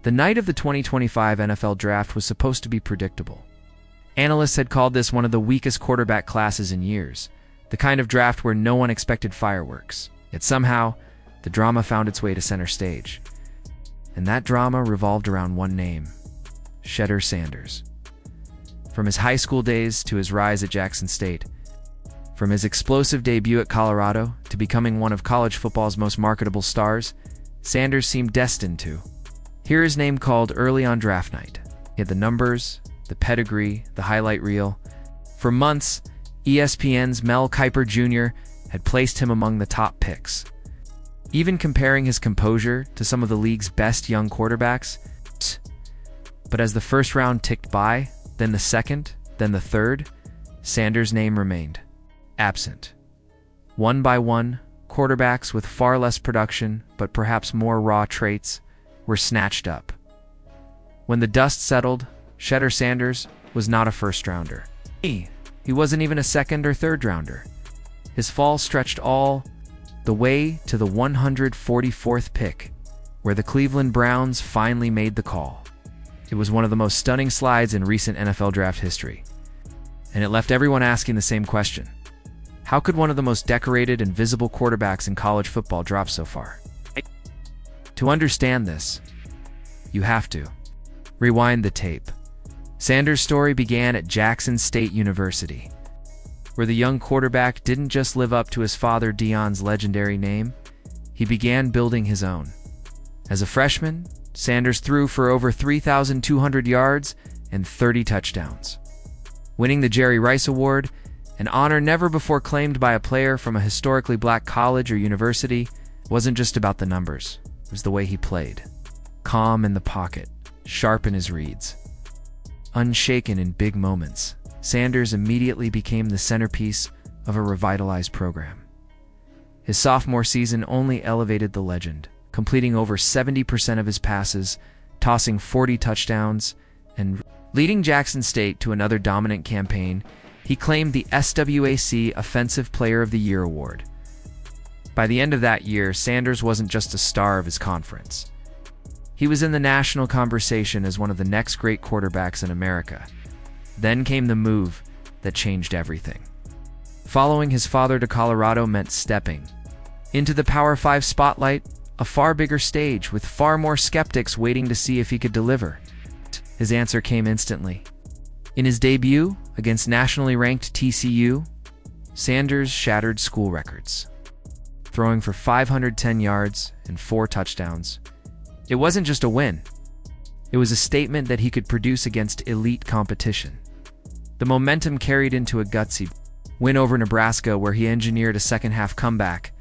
The night of the 2025 NFL Draft was supposed to be predictable. Analysts had called this one of the weakest quarterback classes in years, the kind of draft where no one expected fireworks. Yet somehow, the drama found its way to center stage. And that drama revolved around one name: Shedeur Sanders. From his high school days to his rise at Jackson State, from his explosive debut at Colorado to becoming one of college football's most marketable stars, Sanders seemed destined to hear his name called early on draft night. He had the numbers, the pedigree, the highlight reel. For months, ESPN's Kiper Jr. had placed him among the top picks, even comparing his composure to some of the league's best young quarterbacks. But as the first round ticked by, then the second, then the third, Sanders' name remained absent. One by one, quarterbacks with far less production but perhaps more raw traits were snatched up. When the dust settled, Shedeur Sanders was not a first-rounder. He wasn't even a second or third-rounder. His fall stretched all the way to the 144th pick, where the Cleveland Browns finally made the call. It was one of the most stunning slides in recent NFL draft history, and it left everyone asking the same question: how could one of the most decorated and visible quarterbacks in college football drop so far? To understand this, you have to rewind the tape. Sanders' story began at Jackson State University, where the young quarterback didn't just live up to his father Deion's legendary name, he began building his own. As a freshman, Sanders threw for over 3,200 yards and 30 touchdowns, winning the Jerry Rice Award, an honor never before claimed by a player from a historically black college or university. It wasn't just about the numbers, it was the way he played. Calm in the pocket, sharp in his reads, unshaken in big moments, Sanders immediately became the centerpiece of a revitalized program. His sophomore season only elevated the legend, completing over 70% of his passes, tossing 40 touchdowns, and leading Jackson State to another dominant campaign. He claimed the SWAC Offensive Player of the Year award. By the end of that year, Sanders wasn't just a star of his conference. He was in the national conversation as one of the next great quarterbacks in America. Then came the move that changed everything. Following his father to Colorado meant stepping into the Power 5 spotlight, a far bigger stage with far more skeptics waiting to see if he could deliver. His answer came instantly. In his debut against nationally ranked TCU, Sanders shattered school records, throwing for 510 yards and 4 touchdowns. It wasn't just a win. It was a statement that he could produce against elite competition. The momentum carried into a gutsy win over Nebraska, where he engineered a second-half comeback.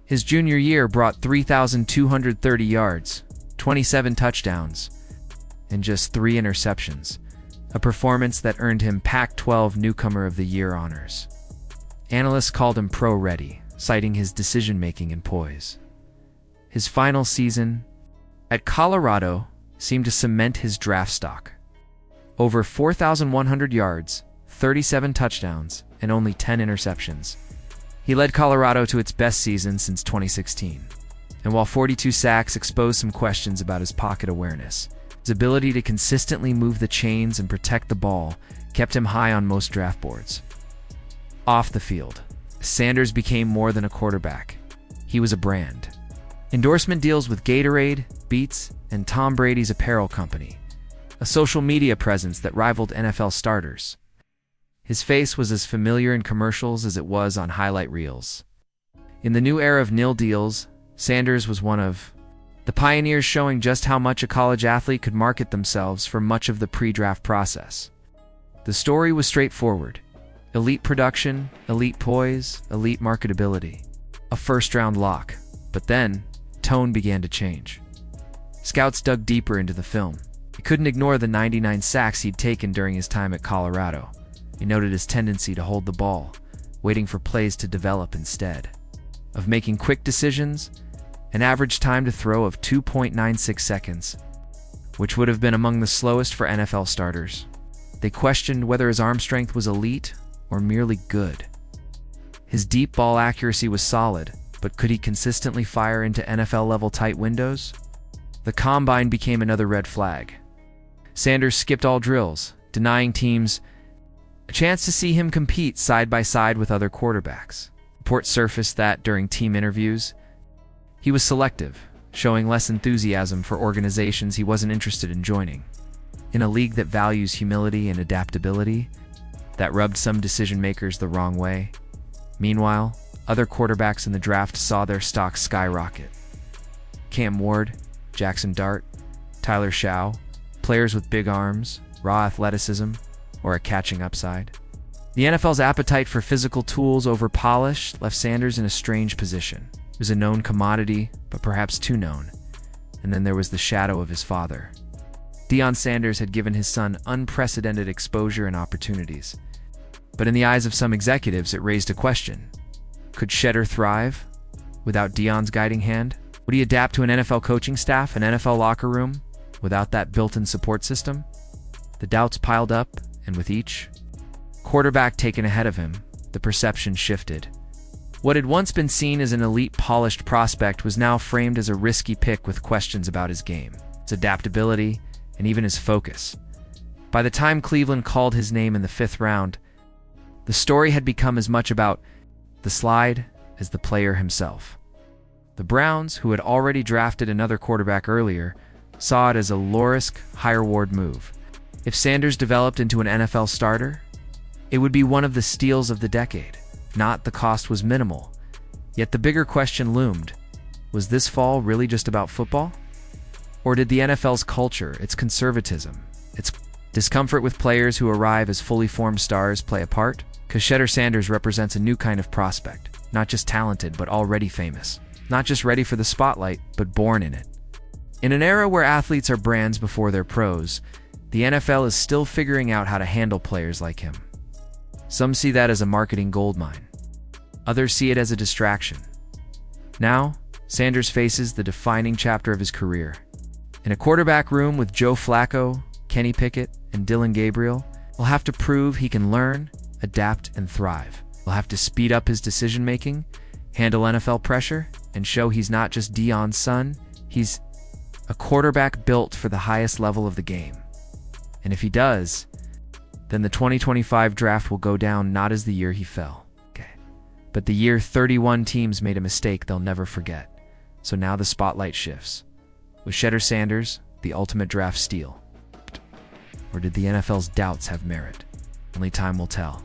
His junior year brought 3,230 yards, 27 touchdowns, and just 3 interceptions, a performance that earned him Pac-12 Newcomer of the Year honors. Analysts called him pro-ready, citing his decision-making and poise. His final season at Colorado seemed to cement his draft stock. Over 4,100 yards, 37 touchdowns, and only 10 interceptions. He led Colorado to its best season since 2016. And while 42 sacks exposed some questions about his pocket awareness, his ability to consistently move the chains and protect the ball kept him high on most draft boards. Off the field, Sanders became more than a quarterback. He was a brand. Endorsement deals with Gatorade, Beats, and Tom Brady's apparel company, a social media presence that rivaled NFL starters. His face was as familiar in commercials as it was on highlight reels. In the new era of nil deals, Sanders was one of the pioneers, showing just how much a college athlete could market themselves for much of the pre-draft process. The story was straightforward: elite production, elite poise, elite marketability. A first-round lock. But then, tone began to change. Scouts dug deeper into the film. He couldn't ignore the 99 sacks he'd taken during his time at Colorado. He noted his tendency to hold the ball, waiting for plays to develop instead of making quick decisions. An average time to throw of 2.96 seconds, which would have been among the slowest for NFL starters. They questioned whether his arm strength was elite or merely good. His deep ball accuracy was solid, but could he consistently fire into NFL-level tight windows? The combine became another red flag. Sanders skipped all drills, denying teams a chance to see him compete side by side with other quarterbacks. Reports surfaced that during team interviews, he was selective, showing less enthusiasm for organizations he wasn't interested in joining. In a league that values humility and adaptability, that rubbed some decision-makers the wrong way. Meanwhile, other quarterbacks in the draft saw their stock skyrocket. Cam Ward, Jackson Dart, Tyler Shaw, players with big arms, raw athleticism, or a catching upside. The NFL's appetite for physical tools over polish left Sanders in a strange position. He was a known commodity, but perhaps too known. And then there was the shadow of his father. Deion Sanders had given his son unprecedented exposure and opportunities. But in the eyes of some executives, it raised a question. Could Shedeur thrive without Deion's guiding hand? Would he adapt to an NFL coaching staff, an NFL locker room, without that built-in support system? The doubts piled up, and with each quarterback taken ahead of him, the perception shifted. What had once been seen as an elite polished prospect was now framed as a risky pick with questions about his game, his adaptability, and even his focus. By the time Cleveland called his name in the 5th round, the story had become as much about the slide as the player himself. The Browns, who had already drafted another quarterback earlier, saw it as a low-risk, high-reward move. If Sanders developed into an NFL starter, it would be one of the steals of the decade. Not the cost was minimal. Yet the bigger question loomed. Was this fall really just about football? Or did the NFL's culture, its conservatism, its discomfort with players who arrive as fully formed stars play a part? Because Shedeur Sanders represents a new kind of prospect, not just talented but already famous. Not just ready for the spotlight, but born in it. In an era where athletes are brands before they're pros, the NFL is still figuring out how to handle players like him. Some see that as a marketing goldmine. Others see it as a distraction. Now, Sanders faces the defining chapter of his career. In a quarterback room with Joe Flacco, Kenny Pickett, and Dylan Gabriel, he'll have to prove he can learn, adapt, and thrive. He'll have to speed up his decision-making, handle NFL pressure, and show he's not just Deion's son, he's a quarterback built for the highest level of the game. And if he does, then the 2025 draft will go down not as the year he fell, but the year 31 teams made a mistake they'll never forget. So now the spotlight shifts. Was Shedeur Sanders the ultimate draft steal? Or did the NFL's doubts have merit? Only time will tell.